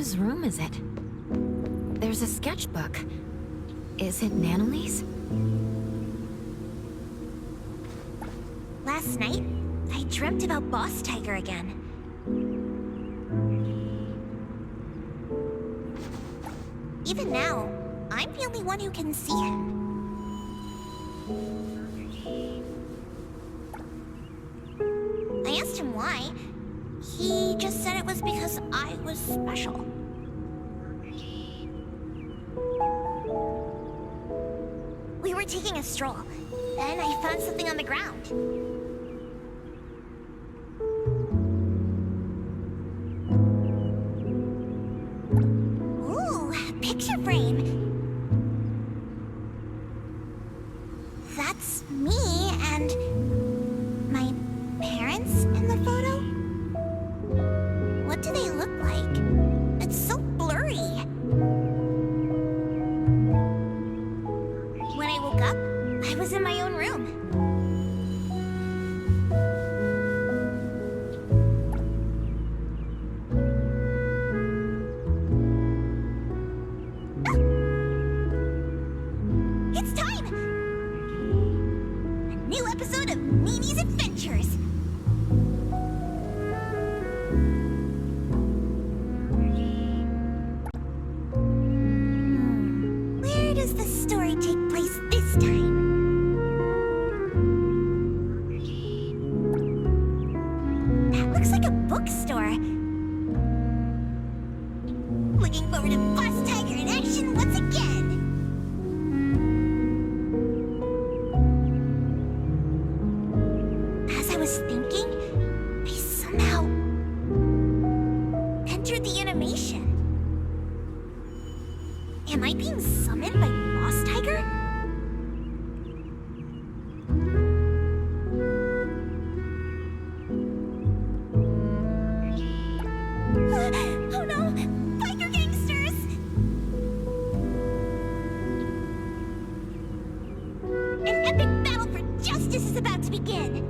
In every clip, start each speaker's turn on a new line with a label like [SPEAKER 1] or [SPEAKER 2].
[SPEAKER 1] Whose room is it? There's a sketchbook. Is it Nanally's?
[SPEAKER 2] Last night, I dreamt about Boss Tiger again. Even now, I'm the only one who can see him. I asked him why. He just said it was because I was special. We were taking a stroll. Then I found something on the ground. Ooh, picture frame. That's me and my parents in the photo. What do they look like? It's so blurry. When I woke up, I was in my own room. It's time! A new episode of Mimi's Adventures. Where does the story take place this time? That looks like a bookstore. Looking forward to Boss Tiger in action once again. As I was thinking, I somehow entered the animation. Am I being summoned by Boss Tiger? Oh no! Biker gangsters! An epic battle for justice is about to begin!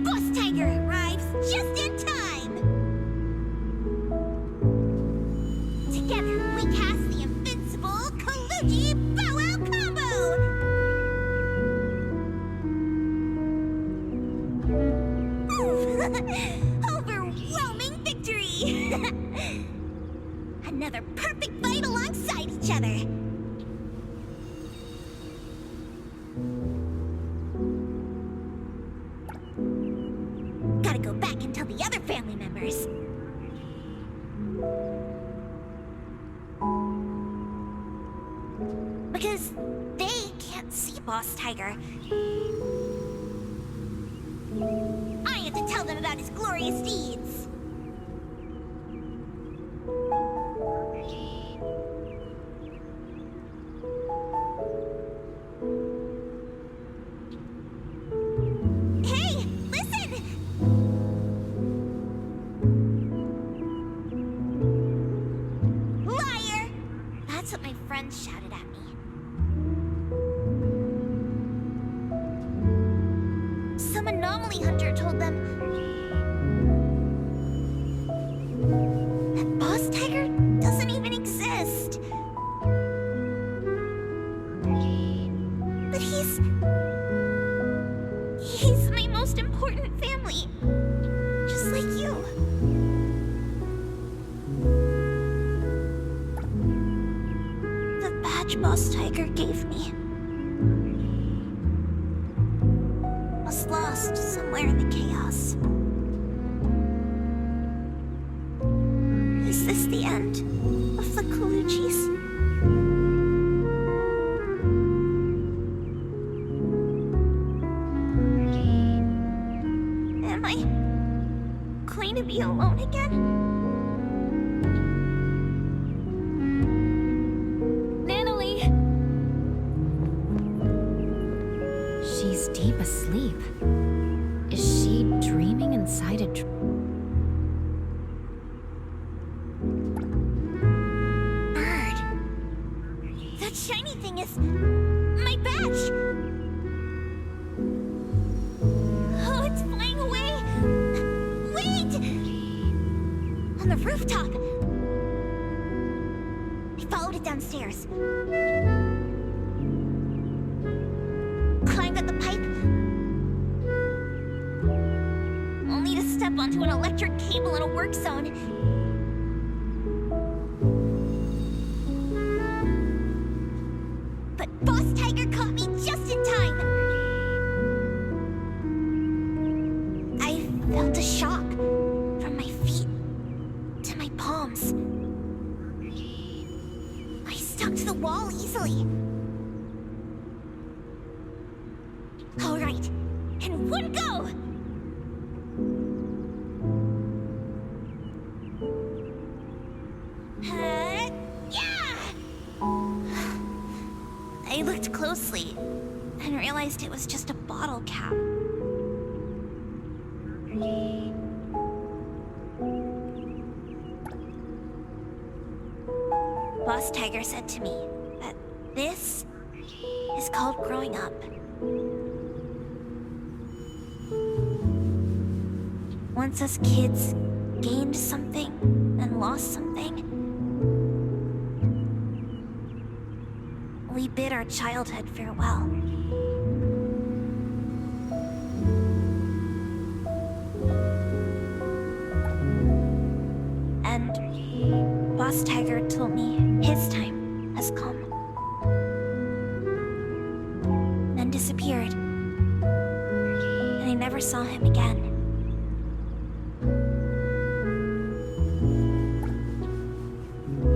[SPEAKER 2] Boss Tiger arrives just in time! Together, we cast the invincible Kaluji Bow Wow combo! Overwhelming victory! Another perfect fight alongside each other! Gotta go back and tell the other family members. Because they can't see Boss Tiger. I have to tell them about his glorious deeds. Hey, listen! Liar! That's what my friends shouted at me. Some anomaly hunter told them that Boss Tiger doesn't even exist. But he's my most important family. Just like you. The badge Boss Tiger gave me was lost somewhere in the chaos. Is this the end of the Kalujis? Am I going to be alone again?
[SPEAKER 1] Nanally! She's deep asleep. Is she dreaming inside a
[SPEAKER 2] Bird. That shiny thing is my badge. Oh, it's flying away. rooftop. I followed it downstairs. Climbed up the pipe. Only to step onto an electric cable in a work zone. But Boss Tiger caught me just in time. I felt a shock from my feet to my palms. I stuck to the wall easily. All right, in one go! Yeah! I looked closely and realized it was just a bottle cap. Boss Tiger said to me that this is called growing up. Once us kids gained something and lost something, we bid our childhood farewell. And Boss Tiger told me his time has come. Then disappeared. And I never saw him again.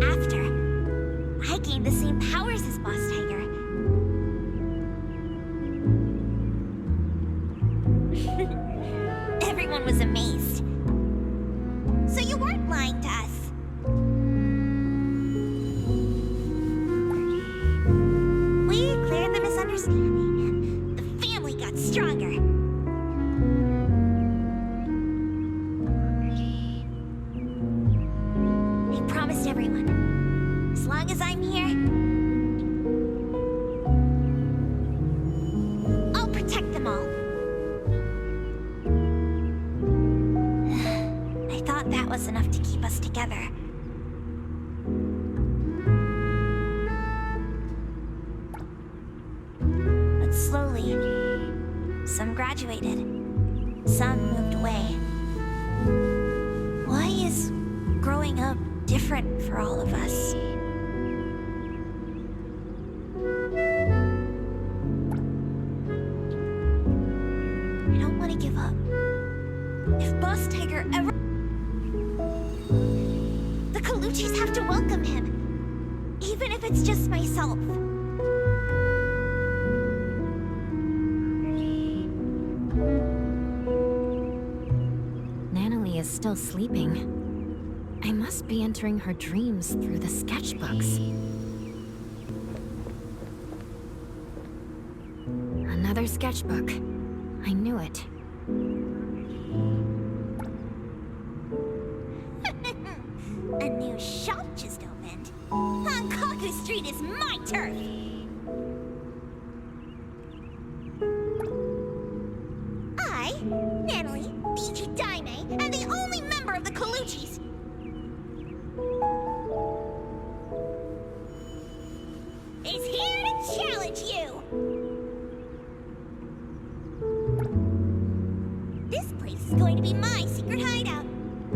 [SPEAKER 2] After, I gained the same powers as Boss Tiger. Everyone was amazed. So you weren't lying to us. We cleared the misunderstanding, and the family got stronger. I promised everyone, as long as I'm here, I'll protect them all. I thought that was enough to keep us together. But slowly, some graduated, some moved away. Why is growing up different for all of us? I don't want to give up. If Boss Tiger ever... The Colucci's have to welcome him, even if it's just myself.
[SPEAKER 1] Nanally is still sleeping. I must be entering her dreams through the sketchbooks. Another sketchbook. I knew it.
[SPEAKER 2] A new shop just opened. Hankaku Street is my turf! I, Nanally, BG Daime, am the only member of the Colucci's. Is here to challenge you! This place is going to be my secret hideout.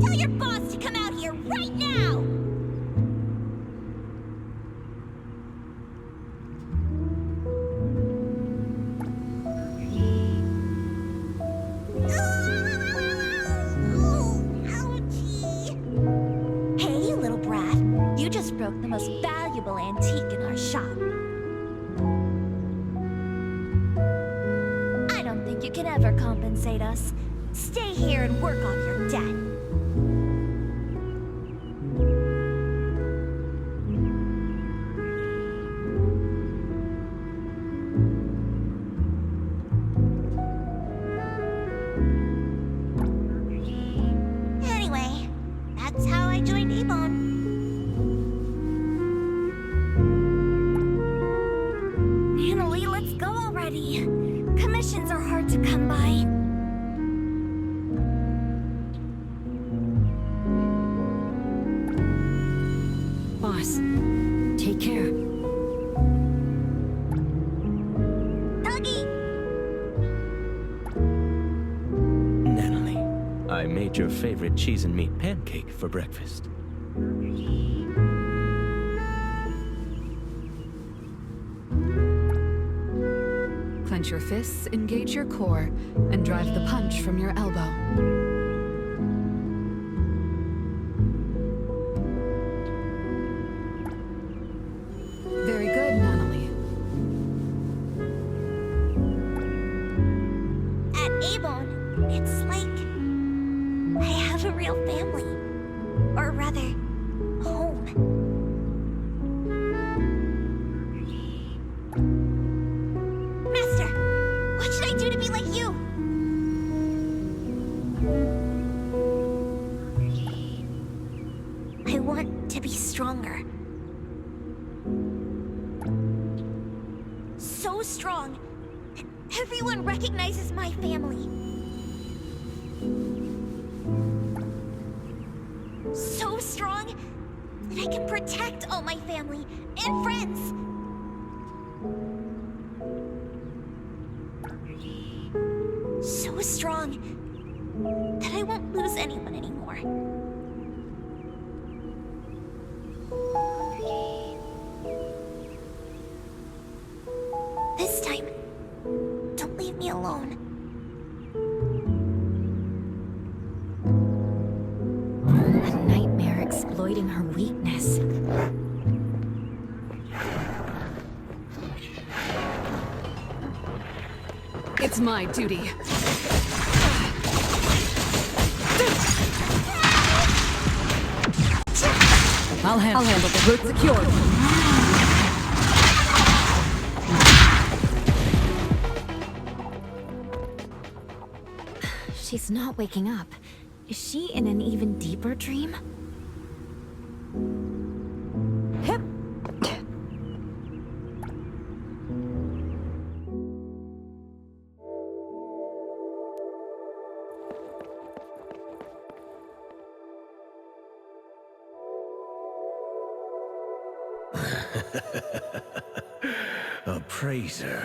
[SPEAKER 2] Tell your boss to come out here right now! Ouchie! Hey, little brat. You just broke the most valuable antique in our shop. I don't think you can ever compensate us. Stay here and work off your debt. Anyway, that's how I joined A-Bone. Nanally, let's go already. Commissions are hard to come by.
[SPEAKER 1] Everness. Take care.
[SPEAKER 2] Tuggy!
[SPEAKER 3] Nanally, I made your favorite cheese and meat pancake for breakfast.
[SPEAKER 4] Clench your fists, engage your core, and drive the punch from your elbow. Very good, Nanally.
[SPEAKER 2] At Avon, it's like I have a real family. Or rather, home. Master, what should I do to be like you? I want to be stronger. So strong that everyone recognizes my family. So strong that I can protect all my family and friends. So strong that I won't lose anyone anymore. This time, don't leave me alone.
[SPEAKER 1] A nightmare exploiting her weakness.
[SPEAKER 4] It's my duty. I'll handle the root secured.
[SPEAKER 1] She's not waking up. Is she in an even deeper dream? Hip.
[SPEAKER 5] A praiser,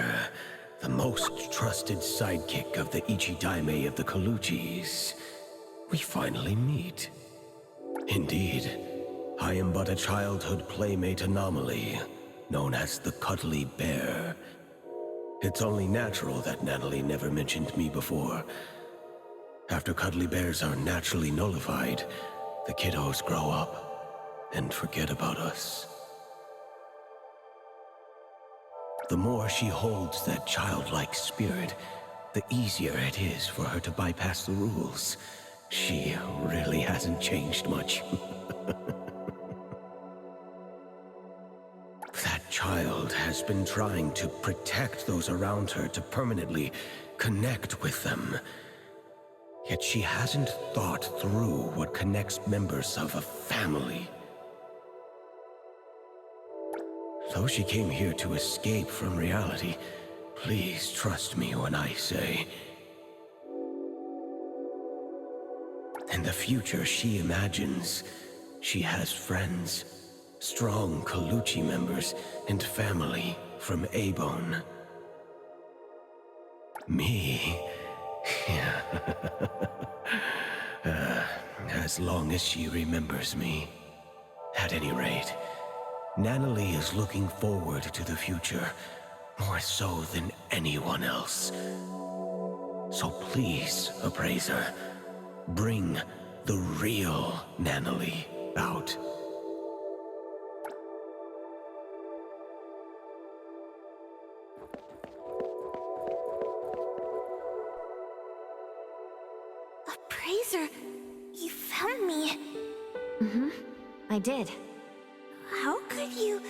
[SPEAKER 5] the most trusted sidekick of the Ichidaime of the Kaluchis. We finally meet. Indeed, I am but a childhood playmate anomaly, known as the Cuddly Bear. It's only natural that Nanally never mentioned me before. After cuddly bears are naturally nullified, the kiddos grow up and forget about us. The more she holds that childlike spirit, the easier it is for her to bypass the rules. She really hasn't changed much. That child has been trying to protect those around her to permanently connect with them. Yet she hasn't thought through what connects members of a family. Though she came here to escape from reality, please trust me when I say, in the future she imagines, she has friends, strong Kaluchi members, and family from Abone. Me? As long as she remembers me. At any rate, Nanally is looking forward to the future, more so than anyone else. So please, Appraiser, bring the real Nanally out.
[SPEAKER 2] Appraiser, you found me.
[SPEAKER 1] I did.
[SPEAKER 2] How could you...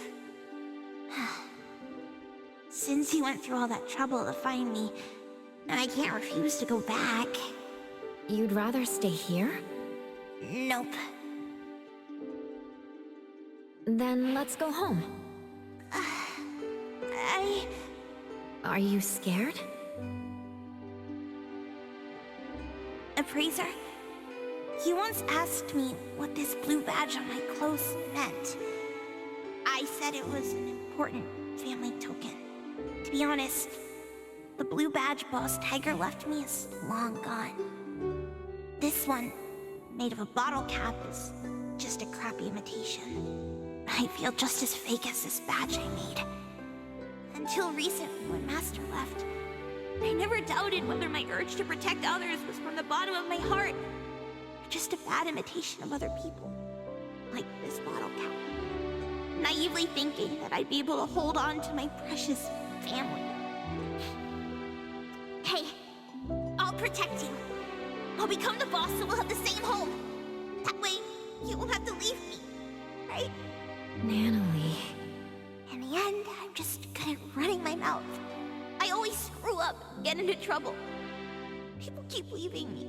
[SPEAKER 2] Since you went through all that trouble to find me, I can't refuse to go back.
[SPEAKER 1] You'd rather stay here?
[SPEAKER 2] Nope.
[SPEAKER 1] Then let's go home. Are you scared?
[SPEAKER 2] Appraiser, you once asked me what this blue badge on my clothes meant. I said it was an important family token. To be honest, the blue badge Boss Tiger left me is long gone. This one, made of a bottle cap, is just a crappy imitation. I feel just as fake as this badge I made. Until recently, when Master left, I never doubted whether my urge to protect others was from the bottom of my heart, or just a bad imitation of other people, like this bottle cap. Naively thinking that I'd be able to hold on to my precious family. Hey, I'll protect you. I'll become the boss so we'll have the same home. That way, you won't have to leave me, right?
[SPEAKER 1] Nanally.
[SPEAKER 2] In the end, I'm just good at running my mouth. I always screw up, get into trouble. People keep leaving me.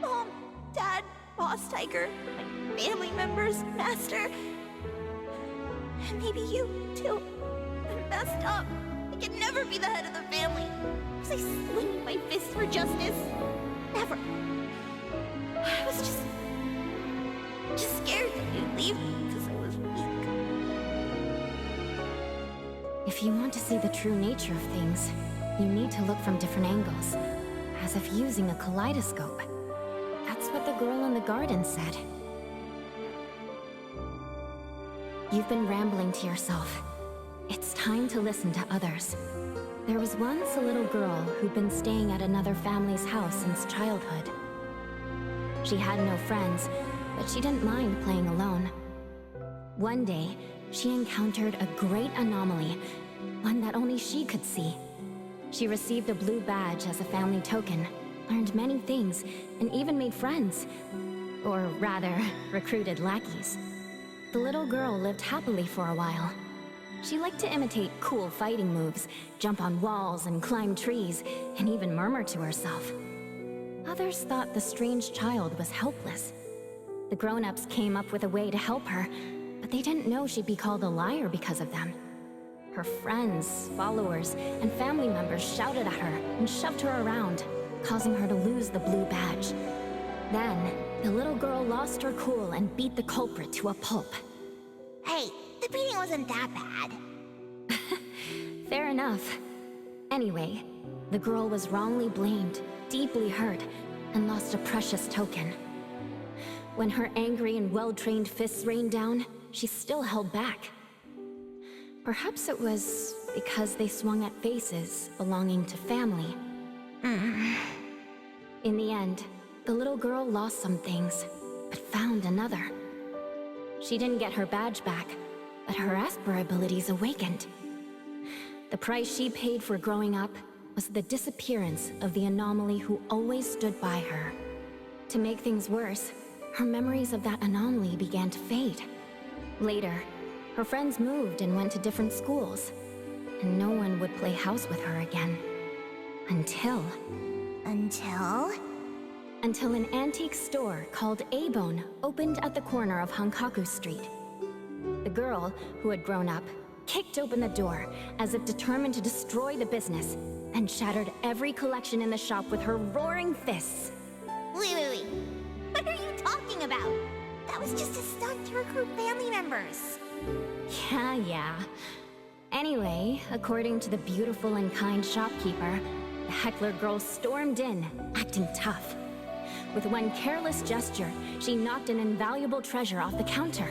[SPEAKER 2] Mom, Dad, Boss Tiger, my family members, Master. And maybe you, too. I'm messed up. I can never be the head of the family. Was I swinging my fist for justice? Never. I was just scared that you'd leave me because I was weak.
[SPEAKER 1] If you want to see the true nature of things, you need to look from different angles, as if using a kaleidoscope. That's what the girl in the garden said. You've been rambling to yourself. It's time to listen to others. There was once a little girl who'd been staying at another family's house since childhood. She had no friends, but she didn't mind playing alone. One day, she encountered a great anomaly, one that only she could see. She received a blue badge as a family token, learned many things, and even made friends. Or rather, recruited lackeys. The little girl lived happily for a while. She liked to imitate cool fighting moves, jump on walls and climb trees, and even murmur to herself. Others thought the strange child was helpless. The grown-ups came up with a way to help her, but they didn't know she'd be called a liar because of them. Her friends, followers, and family members shouted at her and shoved her around, causing her to lose the blue badge. Then, the little girl lost her cool and beat the culprit to a pulp.
[SPEAKER 2] Hey, the beating wasn't that bad.
[SPEAKER 1] Fair enough. Anyway, the girl was wrongly blamed, deeply hurt, and lost a precious token. When her angry and well-trained fists rained down, she still held back. Perhaps it was because they swung at faces belonging to family. In the end, the little girl lost some things, but found another. She didn't get her badge back, but her Asper abilities awakened. The price she paid for growing up was the disappearance of the anomaly who always stood by her. To make things worse, her memories of that anomaly began to fade. Later, her friends moved and went to different schools, and no one would play house with her again. Until an antique store called A-Bone opened at the corner of Hankaku Street. The girl, who had grown up, kicked open the door as if determined to destroy the business, and shattered every collection in the shop with her roaring fists.
[SPEAKER 2] Wait. What are you talking about? That was just a stunt to recruit family members.
[SPEAKER 1] Yeah. Anyway, according to the beautiful and kind shopkeeper, the heckler girl stormed in, acting tough. With one careless gesture, she knocked an invaluable treasure off the counter.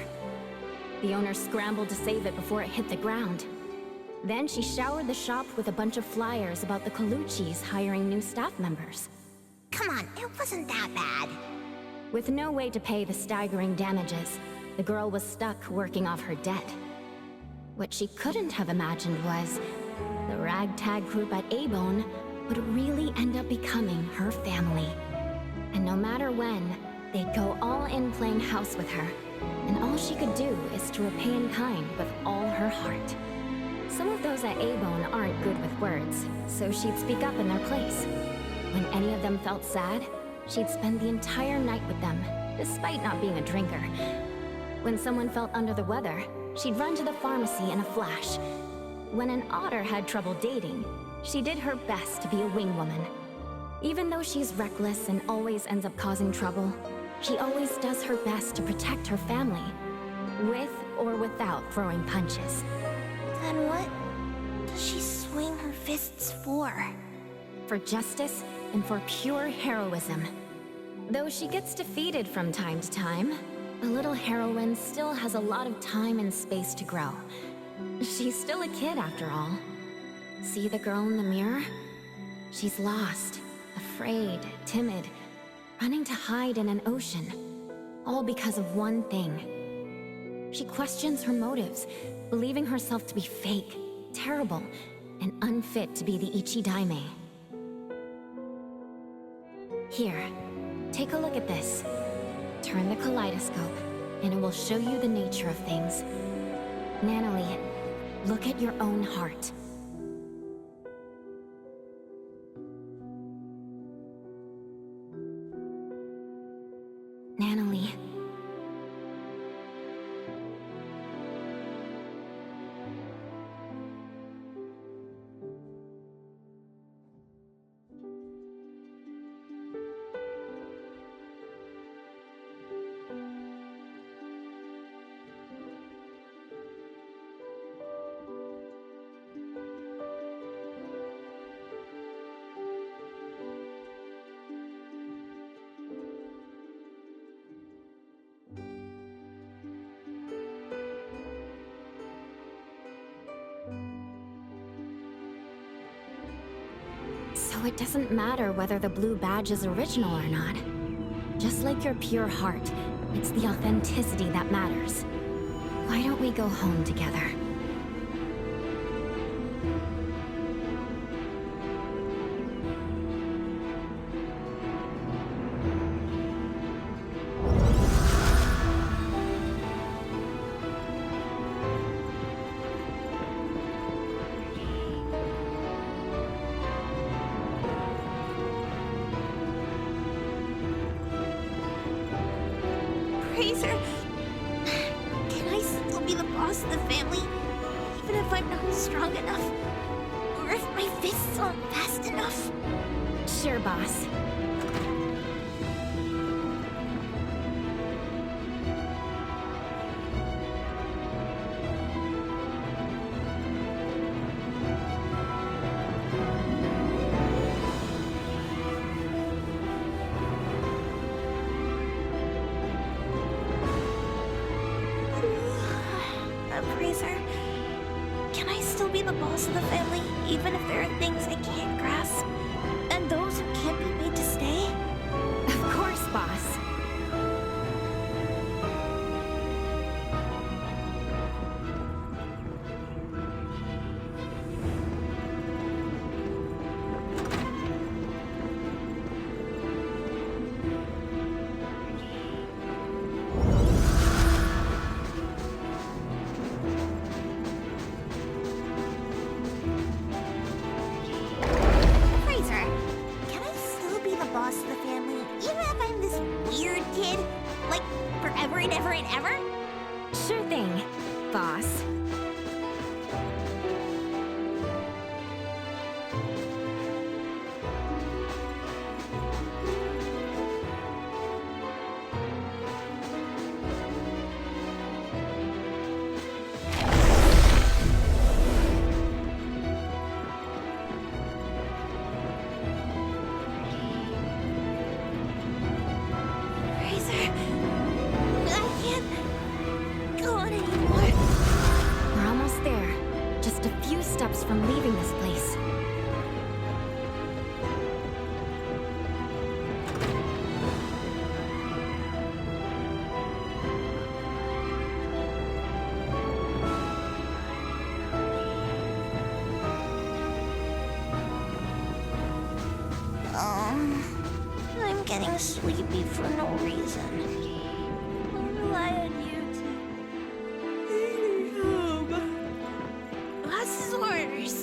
[SPEAKER 1] The owner scrambled to save it before it hit the ground. Then she showered the shop with a bunch of flyers about the Colucci's hiring new staff members.
[SPEAKER 2] Come on, it wasn't that bad.
[SPEAKER 1] With no way to pay the staggering damages, the girl was stuck working off her debt. What she couldn't have imagined was the ragtag group at A-Bone would really end up becoming her family. And no matter when, they'd go all in playing house with her, and all she could do is to repay in kind with all her heart. Some of those at A-Bone aren't good with words, so she'd speak up in their place. When any of them felt sad, she'd spend the entire night with them, despite not being a drinker. When someone felt under the weather, she'd run to the pharmacy in a flash. When an otter had trouble dating, she did her best to be a wingwoman. Even though she's reckless and always ends up causing trouble, she always does her best to protect her family, with or without throwing punches.
[SPEAKER 2] Then what does she swing her fists for?
[SPEAKER 1] For justice and for pure heroism. Though she gets defeated from time to time, the little heroine still has a lot of time and space to grow. She's still a kid after all. See the girl in the mirror? She's lost, afraid, timid, running to hide in an ocean. All because of one thing. She questions her motives, believing herself to be fake, terrible, and unfit to be the Ichi-Daime. Here, take a look at this. Turn the kaleidoscope, and it will show you the nature of things. Nanally, look at your own heart. Nanally. So it doesn't matter whether the blue badge is original or not. Just like your pure heart, it's the authenticity that matters. Why don't we go home together?
[SPEAKER 2] Razor, can I still be the boss of the family, even if I'm not strong enough? Or if my fists aren't fast enough?
[SPEAKER 1] Sure, boss.
[SPEAKER 2] Razor, can I still be the boss of the family, even if there are things I can't grasp? And those who can't be made to stay?
[SPEAKER 1] Of course, boss.
[SPEAKER 2] Boss of the family, even if I'm this weird kid? Like, forever and ever and ever?
[SPEAKER 1] Sure thing, boss. Steps from leaving this place.
[SPEAKER 2] I'm getting sleepy for no reason. I'll rely on you to... Boss's orders.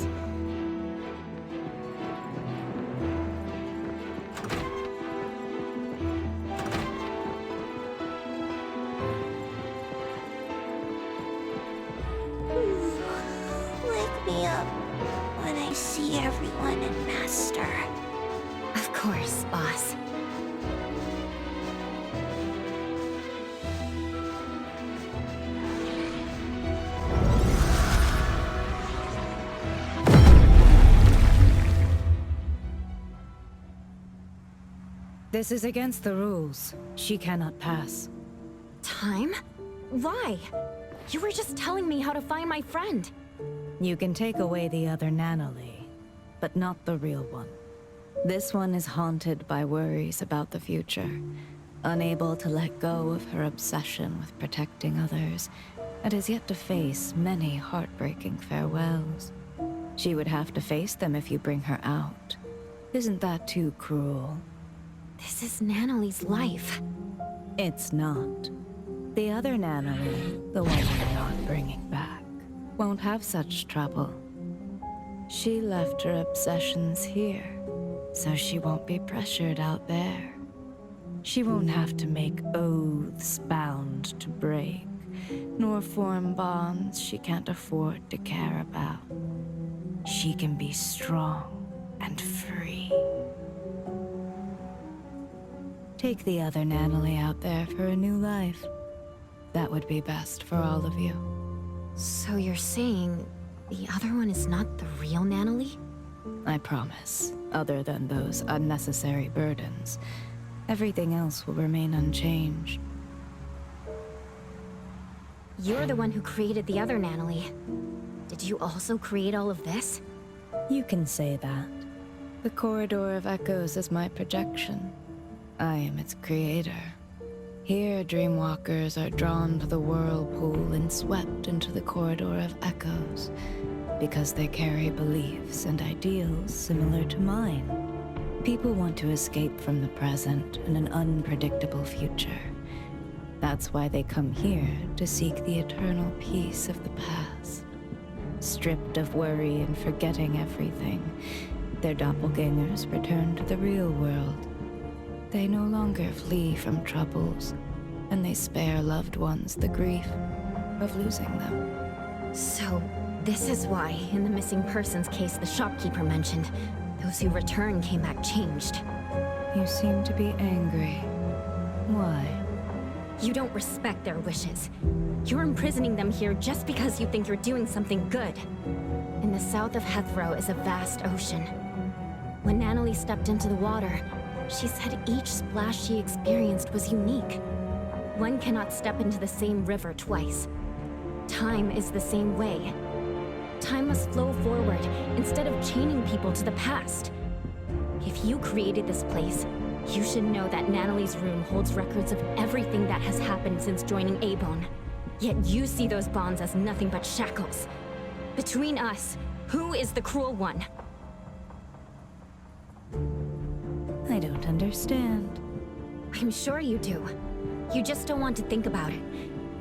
[SPEAKER 2] Wake me up when I see everyone in Master.
[SPEAKER 1] Of course, boss.
[SPEAKER 6] This is against the rules. She cannot pass.
[SPEAKER 1] Time? Why? You were just telling me how to find my friend.
[SPEAKER 6] You can take away the other Nanally, but not the real one. This one is haunted by worries about the future, unable to let go of her obsession with protecting others, and has yet to face many heartbreaking farewells. She would have to face them if you bring her out. Isn't that too cruel?
[SPEAKER 1] This is Nanally's life.
[SPEAKER 6] It's not. The other Nanally, the one you're not bringing back, won't have such trouble. She left her obsessions here, so she won't be pressured out there. She won't have to make oaths bound to break, nor form bonds she can't afford to care about. She can be strong and free. Take the other Nanally out there for a new life. That would be best for all of you.
[SPEAKER 1] So you're saying the other one is not the real Nanally?
[SPEAKER 6] I promise. Other than those unnecessary burdens, everything else will remain unchanged.
[SPEAKER 1] You're the one who created the other Nanally. Did you also create all of this?
[SPEAKER 6] You can say that. The Corridor of Echoes is my projection. I am its creator. Here, dreamwalkers are drawn to the whirlpool and swept into the Corridor of Echoes, because they carry beliefs and ideals similar to mine. People want to escape from the present and an unpredictable future. That's why they come here to seek the eternal peace of the past. Stripped of worry and forgetting everything, their doppelgangers return to the real world. They no longer flee from troubles, and they spare loved ones the grief of losing them.
[SPEAKER 1] So, this is why, in the missing persons case the shopkeeper mentioned, those who returned came back changed.
[SPEAKER 6] You seem to be angry. Why?
[SPEAKER 1] You don't respect their wishes. You're imprisoning them here just because you think you're doing something good. In the south of Hethro is a vast ocean. When Nanally stepped into the water, she said each splash she experienced was unique. One cannot step into the same river twice. Time is the same way. Time must flow forward instead of chaining people to the past. If you created this place, you should know that Nanally's rune holds records of everything that has happened since joining Abon. Yet you see those bonds as nothing but shackles. Between us, who is the cruel one?
[SPEAKER 6] I don't understand.
[SPEAKER 1] I'm sure you do. You just don't want to think about it.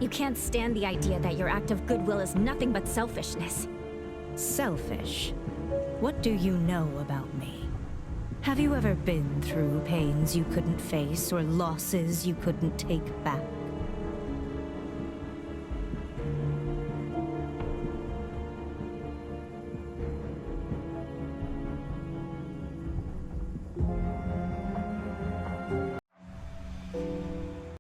[SPEAKER 1] You can't stand the idea that your act of goodwill is nothing but selfishness.
[SPEAKER 6] Selfish? What do you know about me? Have you ever been through pains you couldn't face or losses you couldn't take back?